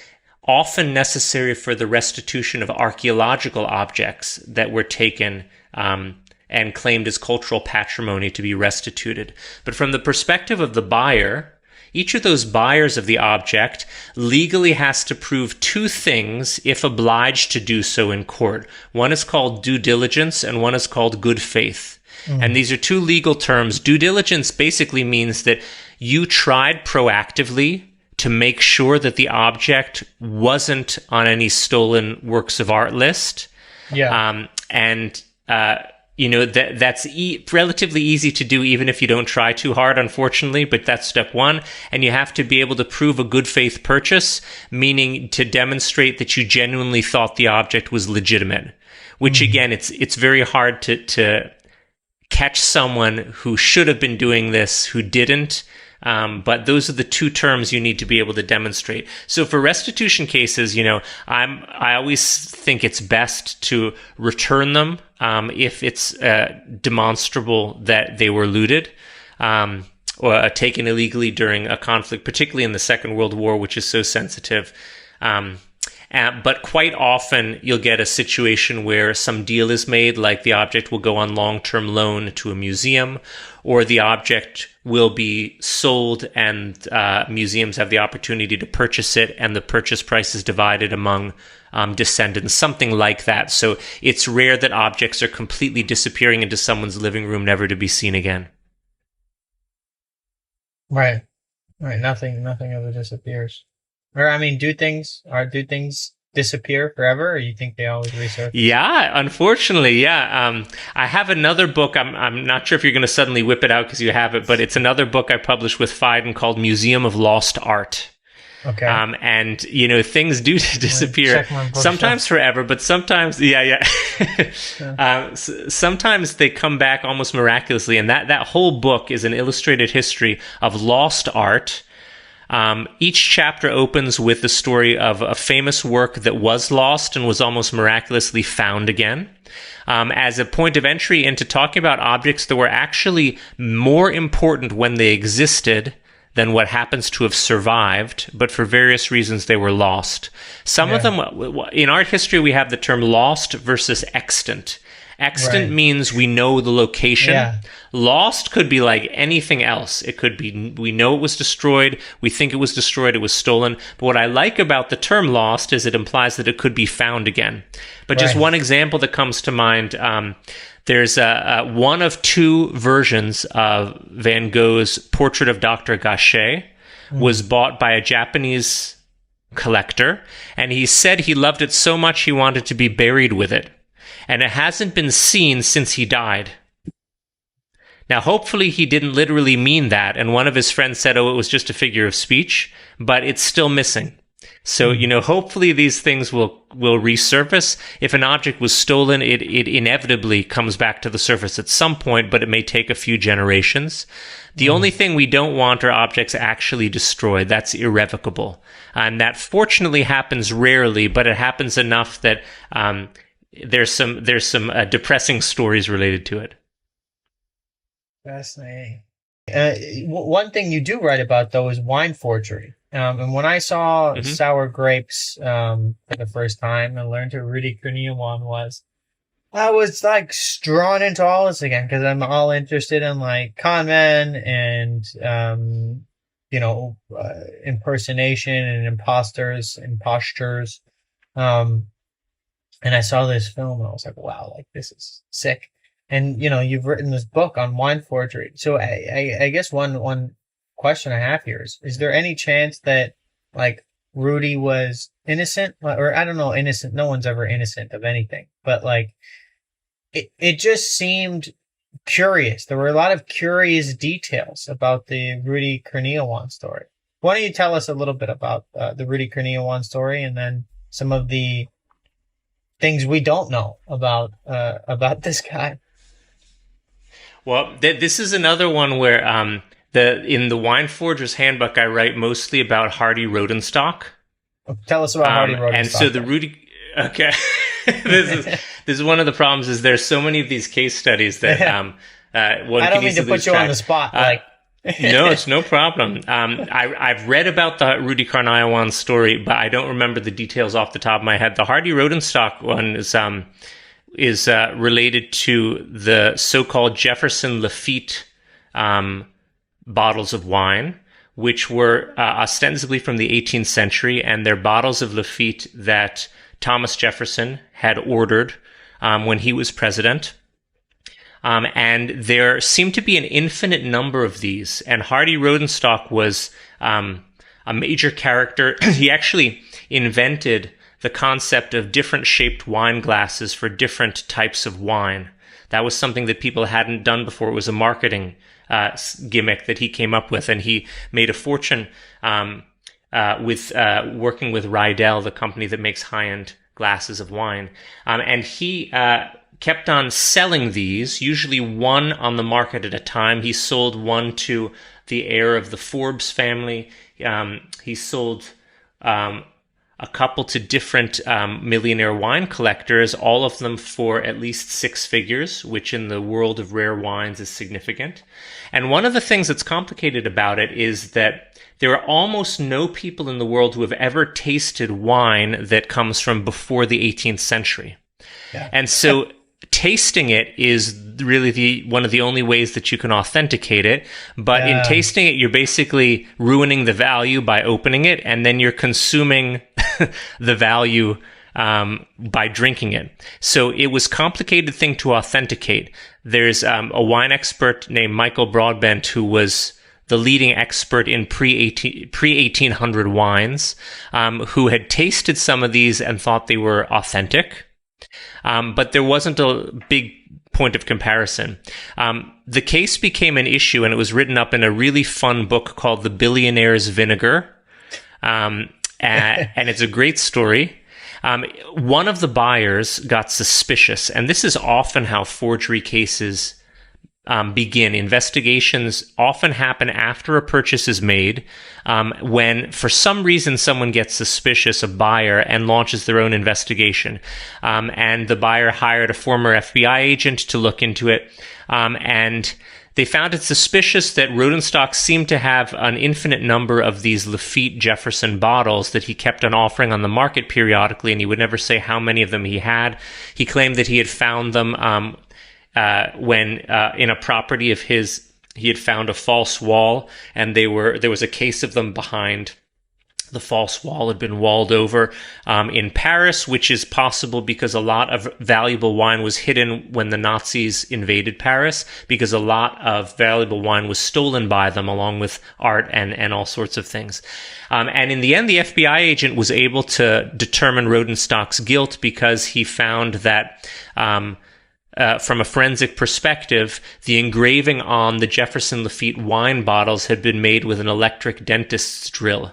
often necessary for the restitution of archaeological objects that were taken and claimed as cultural patrimony to be restituted. But from the perspective of the buyer, each of those buyers of the object legally has to prove two things if obliged to do so in court. One is called due diligence and one is called good faith. And these are two legal terms. Due diligence basically means that you tried proactively to make sure that the object wasn't on any stolen works of art list. Yeah. That's relatively easy to do even if you don't try too hard, unfortunately, but that's step one. And you have to be able to prove a good faith purchase, meaning to demonstrate that you genuinely thought the object was legitimate, which again, it's very hard to catch someone who should have been doing this, who didn't. But those are the two terms you need to be able to demonstrate. So for restitution cases, I always think it's best to return them if it's demonstrable that they were looted or taken illegally during a conflict, particularly in the Second World War, which is so sensitive. But quite often you'll get a situation where some deal is made, like the object will go on long-term loan to a museum, or the object will be sold and museums have the opportunity to purchase it, and the purchase price is divided among descendants, something like that. So it's rare that objects are completely disappearing into someone's living room, never to be seen again. Right. Nothing ever disappears. Or, I mean, do things disappear forever, or you think they always resurface? Yeah, unfortunately, yeah. I have another book. I'm not sure if you're going to suddenly whip it out because you have it, but it's another book I published with Phaidon called Museum of Lost Art. Okay. And things do disappear, sometimes forever, but sometimes, sometimes they come back almost miraculously. And that whole book is an illustrated history of lost art. Each chapter opens with the story of a famous work that was lost and was almost miraculously found again, as a point of entry into talking about objects that were actually more important when they existed than what happens to have survived, but for various reasons they were lost. Some of them, in art history, we have the term lost versus extant. Extant means we know the location. Yeah. Lost could be like anything else. It could be we know it was destroyed, we think it was destroyed, it was stolen. But what I like about the term lost is it implies that it could be found again. But just one example that comes to mind, there's one of two versions of Van Gogh's Portrait of Dr. Gachet was bought by a Japanese collector, and he said he loved it so much he wanted to be buried with it. And it hasn't been seen since he died. Now, hopefully he didn't literally mean that, and one of his friends said, it was just a figure of speech, but it's still missing. So, hopefully these things will resurface. If an object was stolen, it inevitably comes back to the surface at some point, but it may take a few generations. The only thing we don't want are objects actually destroyed. That's irrevocable. And that fortunately happens rarely, but it happens enough that there's some depressing stories related to it. Fascinating. One thing you do write about, though, is wine forgery. And when I saw Sour Grapes for the first time and learned who Rudy Kurniawan was, I was like drawn into all this again because I'm all interested in like con men and impersonation and imposters. And I saw this film and I was like, wow, like this is sick. And, you've written this book on wine forgery. So I guess one question I have here is there any chance that like Rudy was innocent? Or I don't know, innocent. No one's ever innocent of anything, but like it just seemed curious. There were a lot of curious details about the Rudy Kurniawan story. Why don't you tell us a little bit about the Rudy Kurniawan story and then some of the things we don't know about this guy? Well, this is another one where in the Wine Forger's Handbook, I write mostly about Hardy Rodenstock. Tell us about Hardy Rodenstock. And so the Rudy, okay, this is one of the problems. Is there's so many of these case studies that one I don't mean to put you on the spot. No, it's no problem. I've read about the Rudy Karnaiwan story, but I don't remember the details off the top of my head. The Hardy Rodenstock one is related to the so-called Jefferson Lafitte bottles of wine, which were ostensibly from the 18th century, and they're bottles of Lafitte that Thomas Jefferson had ordered when he was president. And there seemed to be an infinite number of these. And Hardy Rodenstock was a major character. He actually invented the concept of different shaped wine glasses for different types of wine. That was something that people hadn't done before. It was a marketing gimmick that he came up with. And he made a fortune with working with Riedel, the company that makes high-end glasses of wine. And he kept on selling these, usually one on the market at a time. He sold one to the heir of the Forbes family. He sold a couple to different millionaire wine collectors, all of them for at least 6 figures, which in the world of rare wines is significant. And one of the things that's complicated about it is that there are almost no people in the world who have ever tasted wine that comes from before the 18th century. Yeah. And so tasting it is really one of the only ways that you can authenticate it. But in tasting it, you're basically ruining the value by opening it, and then you're consuming the value by drinking it. So it was a complicated thing to authenticate. There's a wine expert named Michael Broadbent who was the leading expert in pre-1800 wines, who had tasted some of these and thought they were authentic. But there wasn't a big point of comparison. The case became an issue, and it was written up in a really fun book called The Billionaire's Vinegar. And it's a great story. One of the buyers got suspicious, and this is often how forgery cases begin. Investigations often happen after a purchase is made, when for some reason someone gets suspicious, a buyer, and launches their own investigation. And the buyer hired a former FBI agent to look into it, and they found it suspicious that Rodenstock seemed to have an infinite number of these Lafitte Jefferson bottles that he kept on offering on the market periodically, and he would never say how many of them he had. He claimed that he had found them when in a property of his, he had found a false wall, and there was a case of them behind. The false wall had been walled over in Paris, which is possible because a lot of valuable wine was hidden when the Nazis invaded Paris, because a lot of valuable wine was stolen by them, along with art and all sorts of things. And in the end, the FBI agent was able to determine Rodenstock's guilt because he found that from a forensic perspective, the engraving on the Jefferson Lafitte wine bottles had been made with an electric dentist's drill,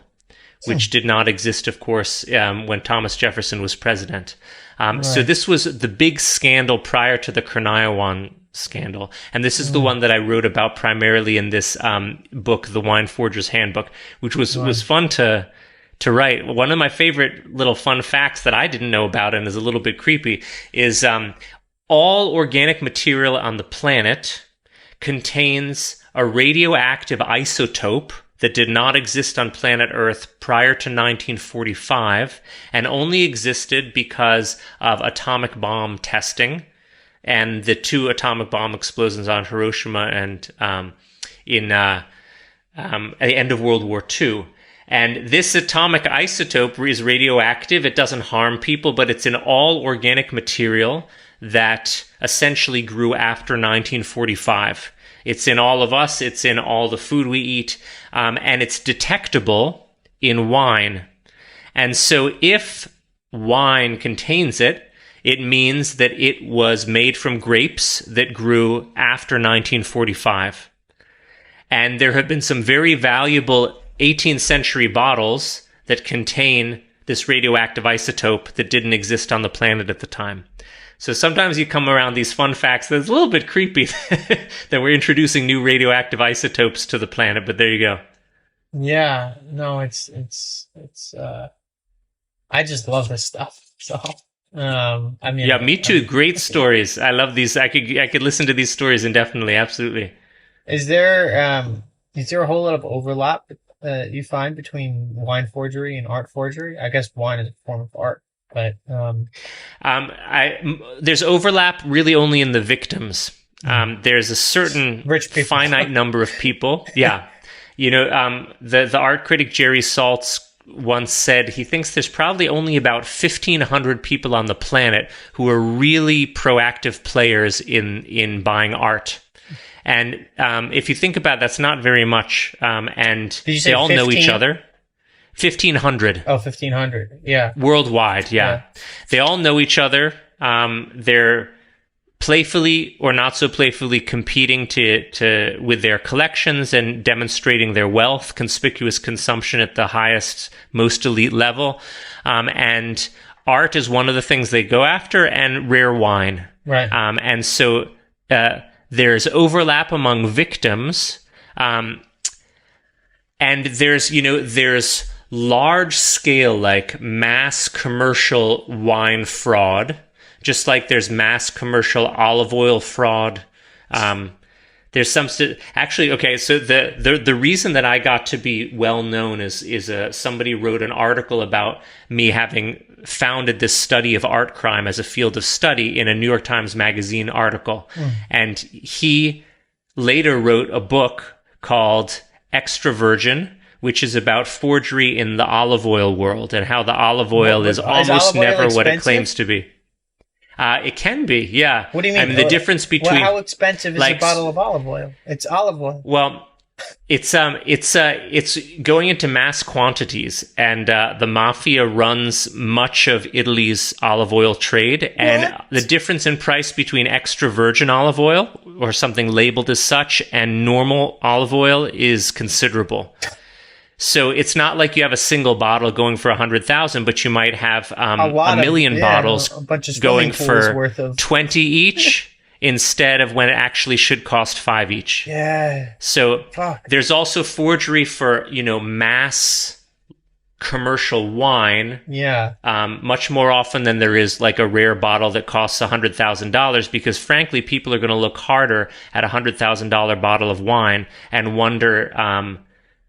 which did not exist, of course, when Thomas Jefferson was president. Right. So this was the big scandal prior to the Karnaiwan scandal. And this is the one that I wrote about primarily in this book, The Wine Forger's Handbook, which was fun to write. One of my favorite little fun facts that I didn't know about and is a little bit creepy is all organic material on the planet contains a radioactive isotope that did not exist on planet Earth prior to 1945 and only existed because of atomic bomb testing and the 2 atomic bomb explosions on Hiroshima and at the end of World War II. And this atomic isotope is radioactive. It doesn't harm people, but it's in all organic material that essentially grew after 1945. It's in all of us. It's in all the food we eat. And it's detectable in wine. And so if wine contains it, it means that it was made from grapes that grew after 1945. And there have been some very valuable 18th century bottles that contain this radioactive isotope that didn't exist on the planet at the time. So sometimes you come around these fun facts that's a little bit creepy that we're introducing new radioactive isotopes to the planet, but there you go. Yeah, no, it's I just love this stuff. So, I mean, yeah, me too. Great stories. I love these. I could listen to these stories indefinitely. Absolutely. Is there, Is there a whole lot of overlap you find between wine forgery and art forgery? I guess wine is a form of art, but there's overlap really only in the victims. There's a certain rich people. finite number of people. Yeah. The art critic Jerry Saltz once said he thinks there's probably only about 1,500 people on the planet who are really proactive players in buying art. And if you think about it, that's not very much. And they all 15? know each other. 1,500. Oh, 1,500. Yeah. Worldwide, yeah. They all know each other. They're playfully or not so playfully competing with their collections and demonstrating their wealth, conspicuous consumption at the highest, most elite level. And art is one of the things they go after, and rare wine. Right. And so there's overlap among victims. And there's large scale, like mass commercial wine fraud, just like there's mass commercial olive oil fraud. There's some actually, okay, so the reason that I got to be well known is somebody wrote an article about me having founded this study of art crime as a field of study in a New York Times Magazine article. And he later wrote a book called Extra Virgin, which is about forgery in the olive oil world and how the olive oil is almost never what it claims to be. It can be, yeah. What do you mean? I mean, the difference between... Well, how expensive is a bottle of olive oil? It's olive oil. Well, it's going into mass quantities, and the mafia runs much of Italy's olive oil trade. And the difference in price between extra virgin olive oil, or something labeled as such, and normal olive oil is considerable. So it's not like you have a single bottle going for 100,000, but you might have a million bottles going for 20 each instead of when it actually should cost 5 each. Yeah. So there's also forgery for, mass commercial wine. Yeah. Much more often than there is like a rare bottle that costs $100,000, because frankly, people are going to look harder at a $100,000 bottle of wine and wonder,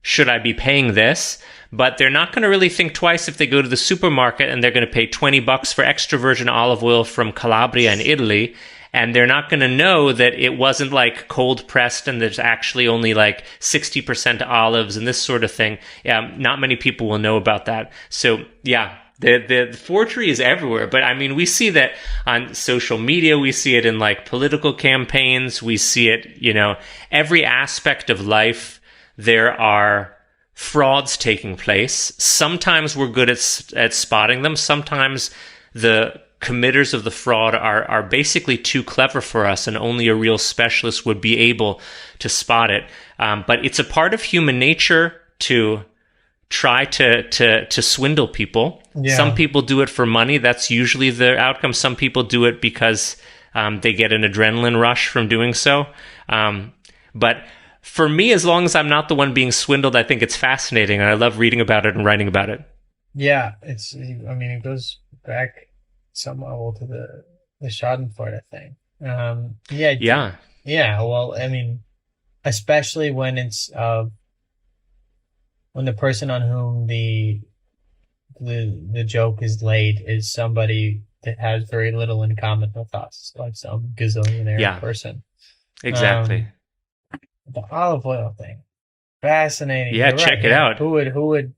should I be paying this? But they're not going to really think twice if they go to the supermarket and they're going to pay $20 for extra virgin olive oil from Calabria in Italy. And they're not going to know that it wasn't like cold pressed and there's actually only like 60% olives and this sort of thing. Not many people will know about that. So yeah, the forgery is everywhere. But I mean, we see that on social media. We see it in like political campaigns. We see it, every aspect of life. There are frauds taking place. Sometimes we're good at spotting them. Sometimes the committers of the fraud are basically too clever for us, and only a real specialist would be able to spot it. But it's a part of human nature to try to swindle people. Yeah. Some people do it for money. That's usually the outcome. Some people do it because they get an adrenaline rush from doing so. But for me, as long as I'm not the one being swindled, I think it's fascinating, and I love reading about it and writing about it. Yeah, it goes back somehow to the Schadenfreude thing. Yeah. Well, I mean, especially when it's when the person on whom the joke is laid is somebody that has very little in common with us, like some gazillionaire person. Exactly. The olive oil thing, fascinating. Yeah, check it out. Who would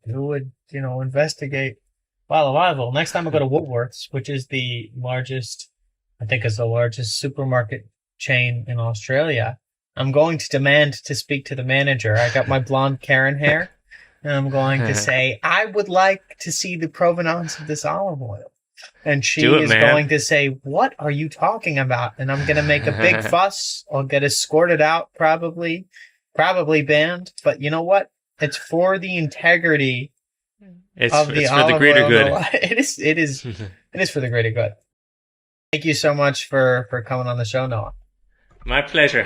investigate olive oil? Next time I go to Woolworths, which is the largest supermarket chain in Australia, I'm going to demand to speak to the manager. I got my blonde Karen hair, and I'm going to say, I would like to see the provenance of this olive oil. And she is going to say, what are you talking about? And I'm going to make a big fuss. I'll get escorted out, probably banned. But you know what? It's for the integrity of the olive oil. It's for the greater good. It is for the greater good. Thank you so much for coming on the show, Noah. My pleasure.